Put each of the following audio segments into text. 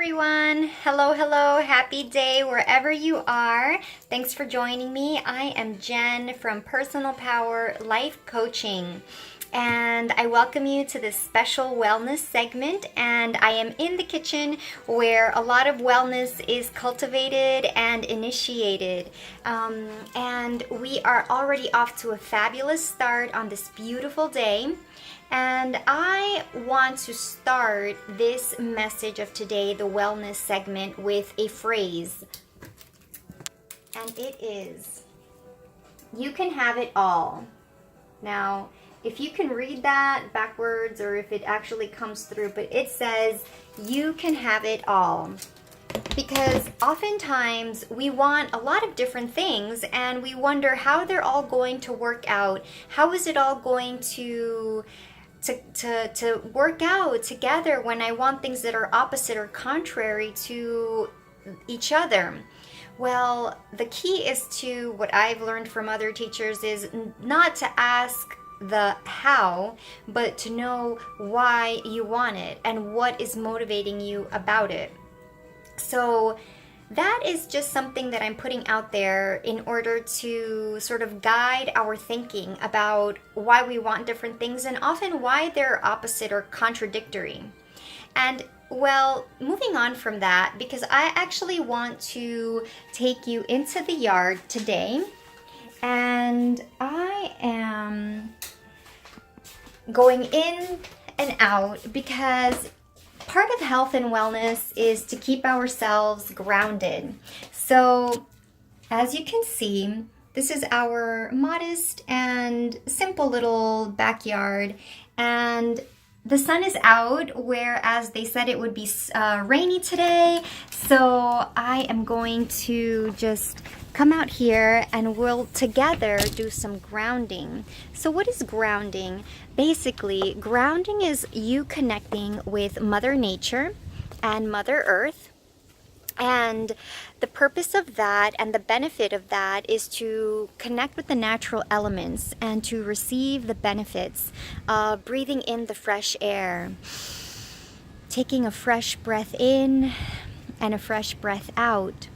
everyone. Hello, hello. Happy day wherever you are. Thanks for joining me. I am Jen from Personal Power Life Coaching. And I welcome you to this special wellness segment. And I am in the kitchen where a lot of wellness is cultivated and initiated. And we are already off to a fabulous start on this beautiful day. And I want to start this message of today, the wellness segment, with a phrase. And it is, you can have it all. Now, if you can read that backwards or if it actually comes through, but it says, you can have it all. Because oftentimes we want a lot of different things and we wonder how they're all going to work out. How is it all going to work out together when I want things that are opposite or contrary to each other? Well, the key is to what I've learned from other teachers is not to ask the how, but to know why you want it and what is motivating you about it. So that is just something that I'm putting out there in order to sort of guide our thinking about why we want different things and often why they're opposite or contradictory. And well, moving on from that, because I actually want to take you into the yard today, and I am going in and out because part of health and wellness is to keep ourselves grounded. So, as you can see, this is our modest and simple little backyard, and the sun is out, whereas they said it would be rainy today. So I am going to just come out here and we'll together do some grounding. So what is grounding? Basically, grounding is you connecting with Mother Nature and Mother Earth. And the purpose of that and the benefit of that is to connect with the natural elements and to receive the benefits of breathing in the fresh air, taking a fresh breath in and a fresh breath out,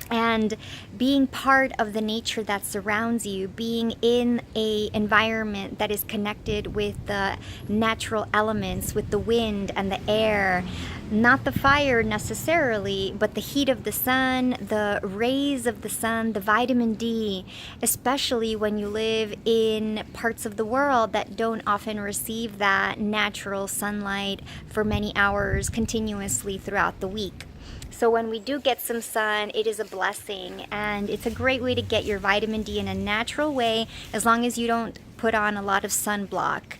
and being part of the nature that surrounds you, being in a environment that is connected with the natural elements, with the wind and the air, not the fire necessarily, but the heat of the sun, the rays of the sun, the vitamin D, especially when you live in parts of the world that don't often receive that natural sunlight for many hours continuously throughout the week. So when we do get some sun, it is a blessing, and it's a great way to get your vitamin D in a natural way, as long as you don't put on a lot of sunblock.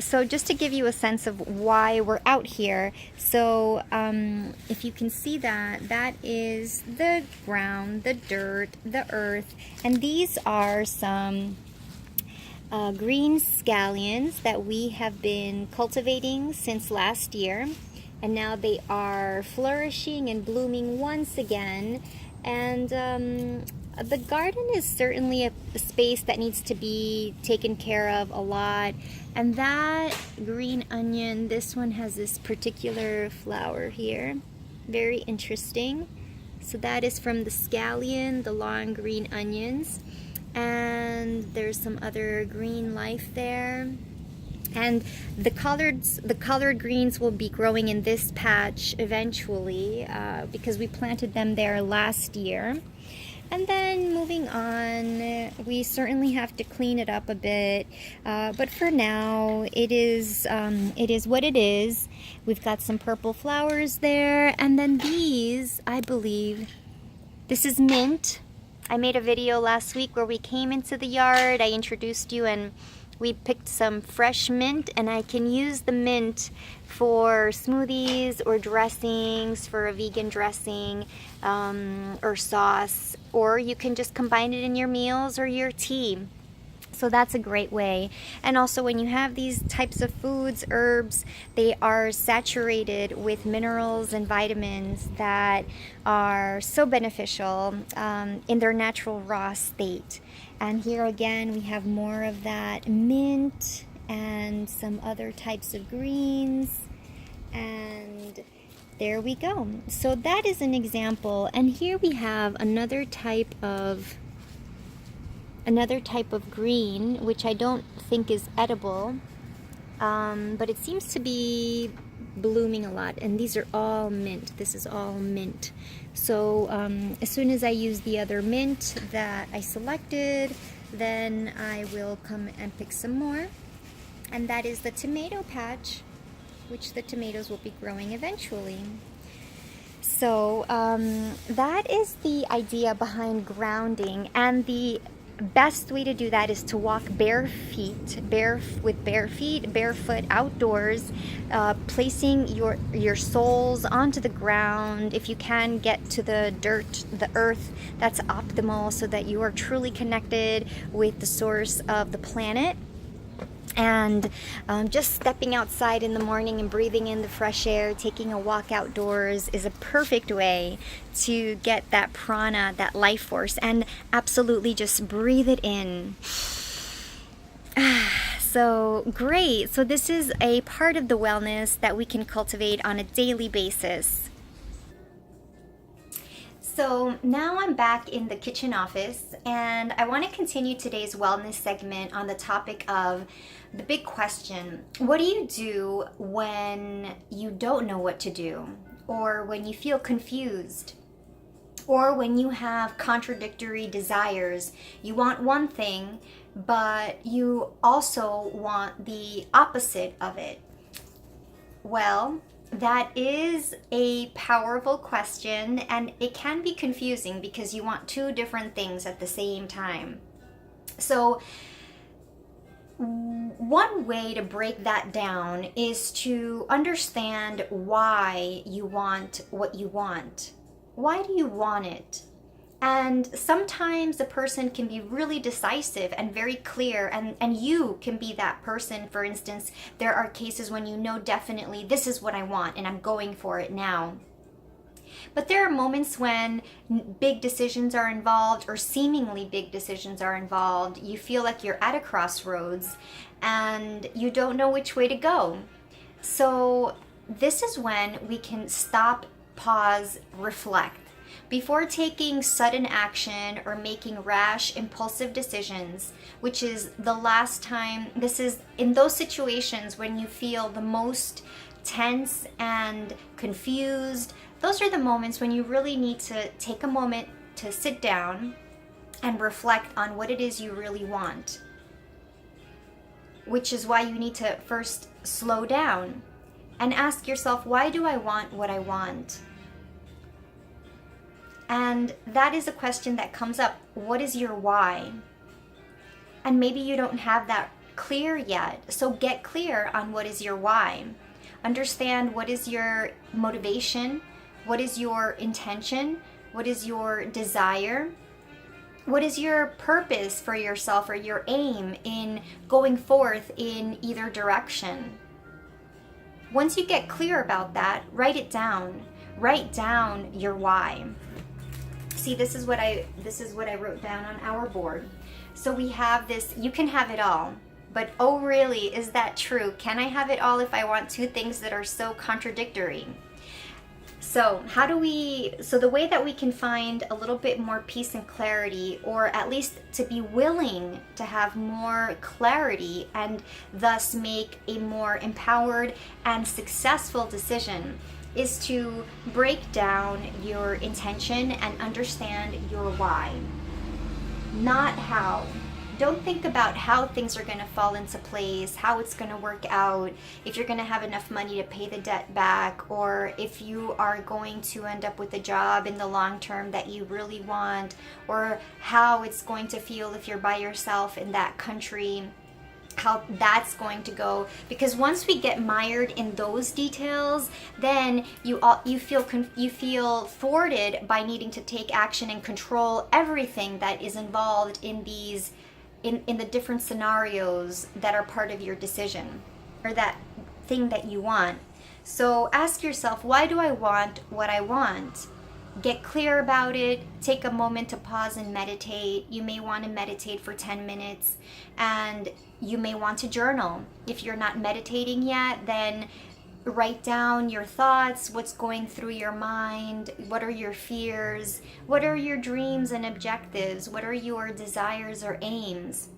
So just to give you a sense of why we're out here, so if you can see that, that is the ground, the dirt, the earth, and these are some green scallions that we have been cultivating since last year. And now they are flourishing and blooming once again. And the garden is certainly a space that needs to be taken care of a lot. And that green onion, this one has this particular flower here. Very interesting. So that is from the scallion, the long green onions. And there's some other green life there. And the colored greens will be growing in this patch eventually because we planted them there last year. And then moving on, we certainly have to clean it up a bit, but for now it is what it is. We've got some purple flowers there, and then these, I believe, this is mint. I made a video last week where we came into the yard. I introduced you and we picked some fresh mint, and I can use the mint for smoothies or dressings, for a vegan dressing or sauce, or you can just combine it in your meals or your tea. So that's a great way. And also when you have these types of foods, herbs, they are saturated with minerals and vitamins that are so beneficial in their natural raw state. And here again, we have more of that mint and some other types of greens. And There we go. So that is an example. And here we have another type of green, which I don't think is edible, but it seems to be blooming a lot. And these are all mint. This is all mint. So as soon as I use the other mint that I selected, then I will come and pick some more. And that is the tomato patch, which the tomatoes will be growing eventually. So that is the idea behind grounding, and the best way to do that is to walk barefoot outdoors, placing your soles onto the ground. If you can get to the earth, that's optimal, so that you are truly connected with the source of the planet. And just stepping outside in the morning and breathing in the fresh air, taking a walk outdoors is a perfect way to get that prana, that life force, and absolutely just breathe it in. So great. So this is a part of the wellness that we can cultivate on a daily basis. So now I'm back in the kitchen office, and I want to continue today's wellness segment on the topic of the big question: what do you do when you don't know what to do, or when you feel confused, or when you have contradictory desires? You want one thing, but you also want the opposite of it. Well, that is a powerful question, and it can be confusing because you want two different things at the same time. So one way to break that down is to understand why you want what you want. Why do you want it? And sometimes a person can be really decisive and very clear, and you can be that person. For instance, there are cases when you know definitely this is what I want and I'm going for it now. But there are moments when big decisions are involved, or seemingly big decisions are involved. You feel like you're at a crossroads and you don't know which way to go. So this is when we can stop, pause, reflect. Before taking sudden action or making rash, impulsive decisions, which is the last time, this is in those situations when you feel the most tense and confused, those are the moments when you really need to take a moment to sit down and reflect on what it is you really want. Which is why you need to first slow down and ask yourself, why do I want what I want? And that is a question that comes up. What is your why? And maybe you don't have that clear yet. So get clear on what is your why. Understand what is your motivation, what is your intention, what is your desire, what is your purpose for yourself, or your aim in going forth in either direction. Once you get clear about that, write it down. Write down your why. See, this is what I wrote down on our board. So we have this: you can have it all. But oh really, is that true? Can I have it all if I want two things that are so contradictory? So the way that we can find a little bit more peace and clarity, or at least to be willing to have more clarity and thus make a more empowered and successful decision, is to break down your intention and understand your why, not how. Don't think about how things are going to fall into place, how it's going to work out, if you're going to have enough money to pay the debt back, or if you are going to end up with a job in the long term that you really want, or how it's going to feel if you're by yourself in that country, how that's going to go. Because once we get mired in those details, then you feel thwarted by needing to take action and control everything that is involved in these in the different scenarios that are part of your decision, or that thing that you want. So ask yourself, why do I want what I want? Get clear about it. Take a moment to pause and meditate. You may want to meditate for 10 minutes, and you may want to journal. If you're not meditating yet, then write down your thoughts, what's going through your mind, what are your fears, what are your dreams and objectives, what are your desires or aims.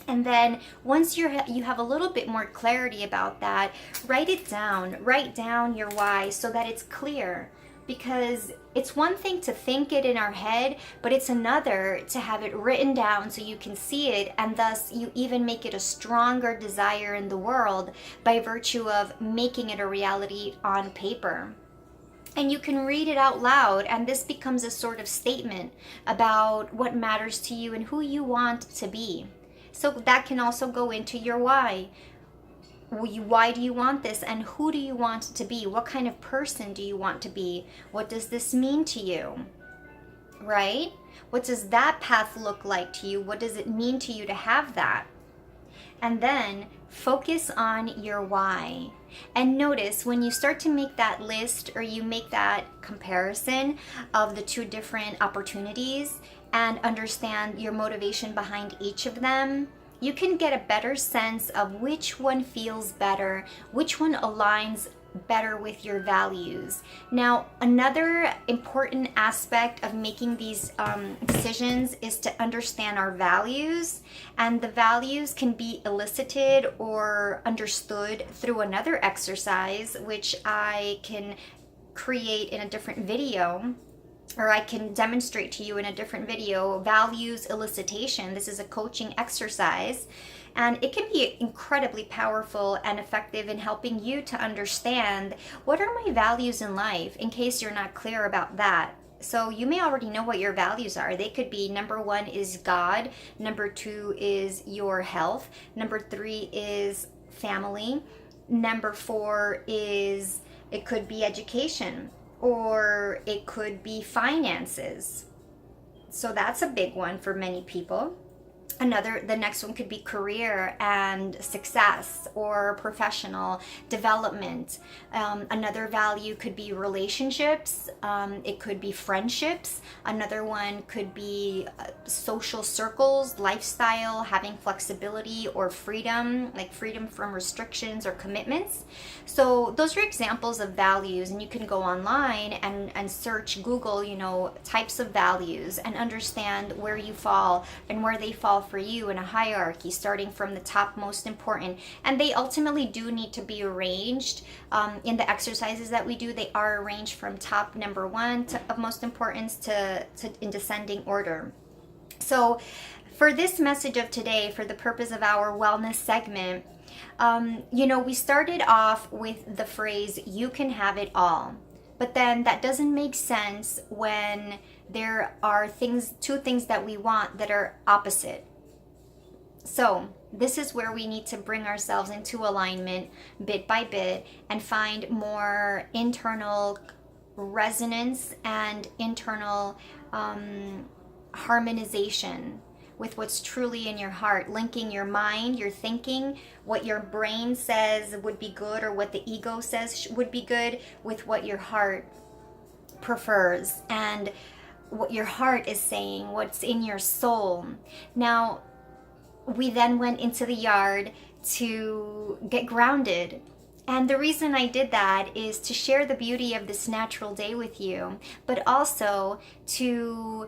And then once you have a little bit more clarity about that, write it down. Write down your why so that it's clear. Because it's one thing to think it in our head, but it's another to have it written down so you can see it, and thus you even make it a stronger desire in the world by virtue of making it a reality on paper. And you can read it out loud, and this becomes a sort of statement about what matters to you and who you want to be. So that can also go into your why. Why do you want this, and who do you want to be? What kind of person do you want to be? What does this mean to you? Right? What does that path look like to you? What does it mean to you to have that? And then focus on your why. And notice when you start to make that list, or you make that comparison of the two different opportunities and understand your motivation behind each of them, you can get a better sense of which one feels better, which one aligns better with your values. Now, another important aspect of making these decisions is to understand our values, and the values can be elicited or understood through another exercise, which I can create in a different video, or I can demonstrate to you in a different video. Values elicitation. This is a coaching exercise, and it can be incredibly powerful and effective in helping you to understand what are my values in life, in case you're not clear about that. So you may already know what your values are. They could be: number 1 is God, number 2 is your health, number 3 is family, number 4 is, it could be education, or it could be finances. So that's a big one for many people. The next one could be career and success, or professional development. Another value could be relationships. It could be friendships. Another one could be social circles, lifestyle, having flexibility or freedom, like freedom from restrictions or commitments. So those are examples of values, and you can go online and search, Google, types of values, and understand where you fall and where they fall for you in a hierarchy, starting from the top most important. And they ultimately do need to be arranged in the exercises that we do. They are arranged from top number 1 of most importance to in descending order. So for this message of today, for the purpose of our wellness segment, we started off with the phrase, you can have it all. But then that doesn't make sense when there are two things that we want that are opposite. So this is where we need to bring ourselves into alignment bit by bit and find more internal resonance and internal harmonization with what's truly in your heart, linking your mind, your thinking, what your brain says would be good, or what the ego says would be good, with what your heart prefers and what your heart is saying, what's in your soul. Now, we then went into the yard to get grounded. And the reason I did that is to share the beauty of this natural day with you, but also to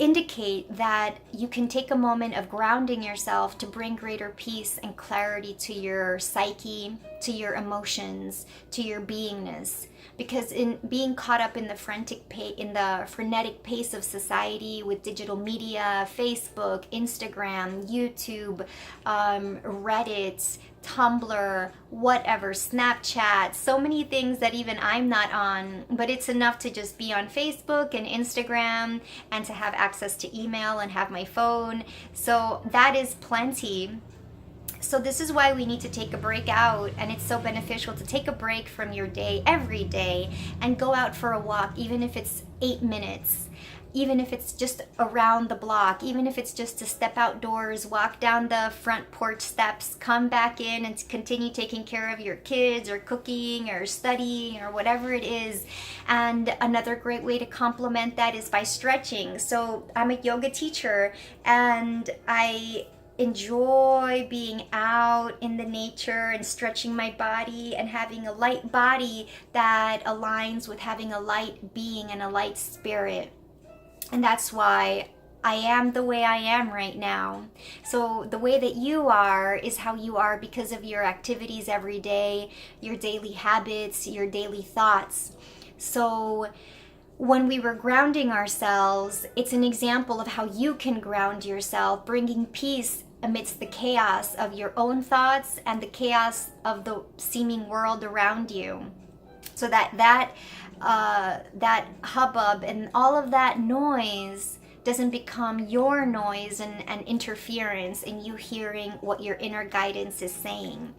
indicate that you can take a moment of grounding yourself to bring greater peace and clarity to your psyche, to your emotions, to your beingness. Because in being caught up in the frenetic pace of society with digital media, Facebook, Instagram, YouTube, Reddit, Tumblr, whatever, Snapchat, so many things that even I'm not on, but it's enough to just be on Facebook and Instagram and to have access to email and have my phone. So that is plenty. So this is why we need to take a break out, and it's so beneficial to take a break from your day every day and go out for a walk, even if it's 8 minutes, even if it's just around the block, even if it's just to step outdoors, walk down the front porch steps, come back in and continue taking care of your kids or cooking or studying or whatever it is. And another great way to complement that is by stretching. So I'm a yoga teacher, and I enjoy being out in the nature and stretching my body and having a light body that aligns with having a light being and a light spirit. And that's why I am the way I am right now. So the way that you are is how you are because of your activities every day, your daily habits, your daily thoughts. So when we were grounding ourselves, it's an example of how you can ground yourself, bringing peace amidst the chaos of your own thoughts and the chaos of the seeming world around you. So that hubbub and all of that noise doesn't become your noise and interference in you hearing what your inner guidance is saying.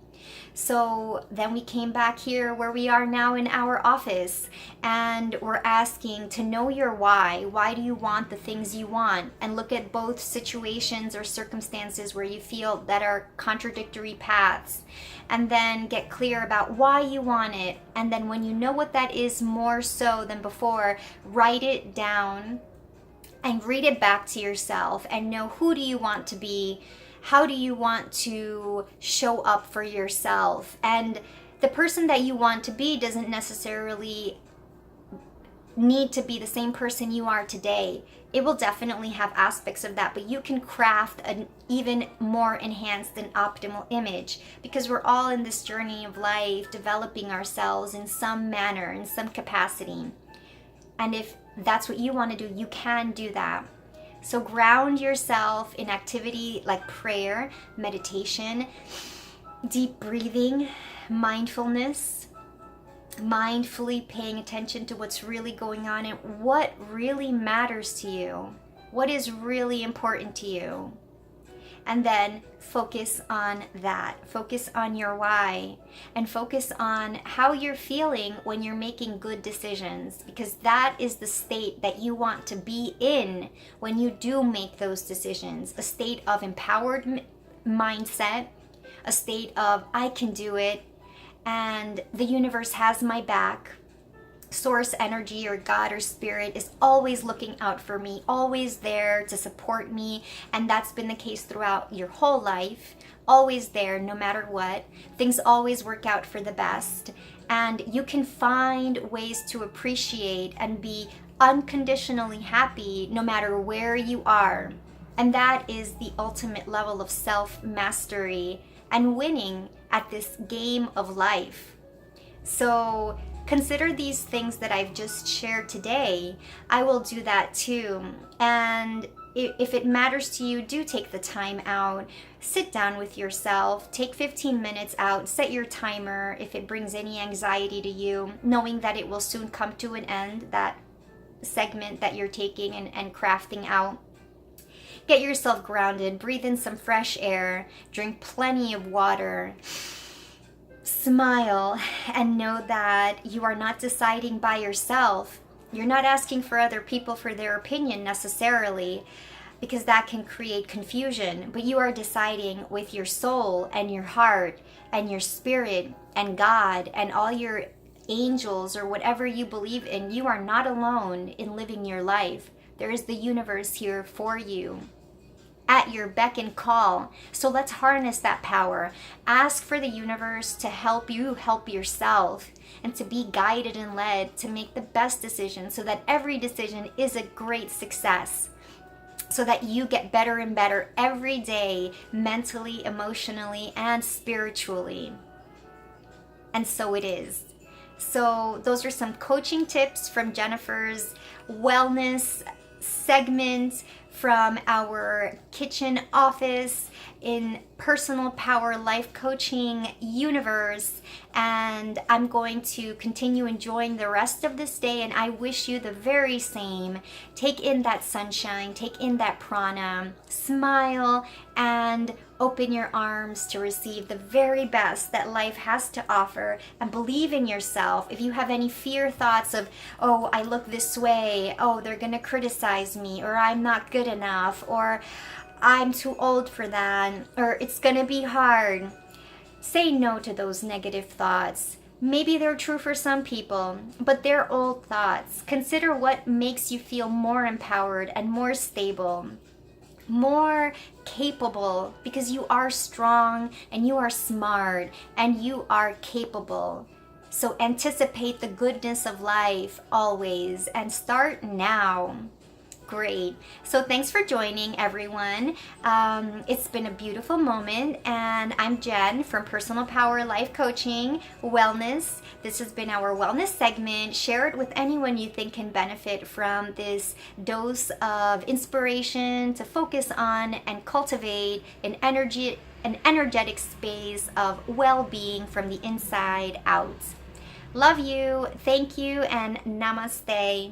So then we came back here where we are now in our office, and we're asking to know your why. Why do you want the things you want? And look at both situations or circumstances where you feel that are contradictory paths, and then get clear about why you want it. And then when you know what that is more so than before, write it down and read it back to yourself and know, who do you want to be? How do you want to show up for yourself? And the person that you want to be doesn't necessarily need to be the same person you are today. It will definitely have aspects of that, but you can craft an even more enhanced and optimal image, because we're all in this journey of life developing ourselves in some manner, in some capacity. And if that's what you want to do, you can do that. So ground yourself in activity like prayer, meditation, deep breathing, mindfulness, mindfully paying attention to what's really going on and what really matters to you, what is really important to you. And then focus on that. Focus on your why, and focus on how you're feeling when you're making good decisions, because that is the state that you want to be in when you do make those decisions. A state of empowered mindset, a state of I can do it, and the universe has my back. Source energy or God or spirit is always looking out for me, always there to support me, and that's been the case throughout your whole life. Always there no matter what. Things always work out for the best, and you can find ways to appreciate and be unconditionally happy no matter where you are. And that is the ultimate level of self-mastery and winning at this game of life. So consider these things that I've just shared today. I will do that too. And if it matters to you, do take the time out. Sit down with yourself. Take 15 minutes out. Set your timer if it brings any anxiety to you, knowing that it will soon come to an end, that segment that you're taking and crafting out. Get yourself grounded. Breathe in some fresh air. Drink plenty of water. Smile and know that you are not deciding by yourself. You're not asking for other people for their opinion necessarily, because that can create confusion, but you are deciding with your soul and your heart and your spirit and God and all your angels or whatever you believe in. You are not alone in living your life. There is the universe here for you, at your beck and call. So let's harness that power. Ask for the universe to help you help yourself, and to be guided and led to make the best decision, so that every decision is a great success, so that you get better and better every day, mentally, emotionally, and spiritually. And so it is. So those are some coaching tips from Jennifer's wellness segment from our kitchen office in personal power life coaching universe. And I'm going to continue enjoying the rest of this day, and I wish you the very same. Take in that sunshine, take in that prana, smile, and open your arms to receive the very best that life has to offer, and believe in yourself. If you have any fear thoughts of, oh, I look this way, oh, they're gonna criticize me, or I'm not good enough, or I'm too old for that, or it's gonna be hard, say no to those negative thoughts. Maybe they're true for some people, but they're old thoughts. Consider what makes you feel more empowered and more stable. more capable, because you are strong and you are smart and you are capable. So anticipate the goodness of life always and start now. Great. So thanks for joining, everyone. It's been a beautiful moment, and I'm Jen from Personal Power Life Coaching Wellness. This has been our wellness segment. Share it with anyone you think can benefit from this dose of inspiration to focus on and cultivate an energetic space of well-being from the inside out. Love you. Thank you, and namaste.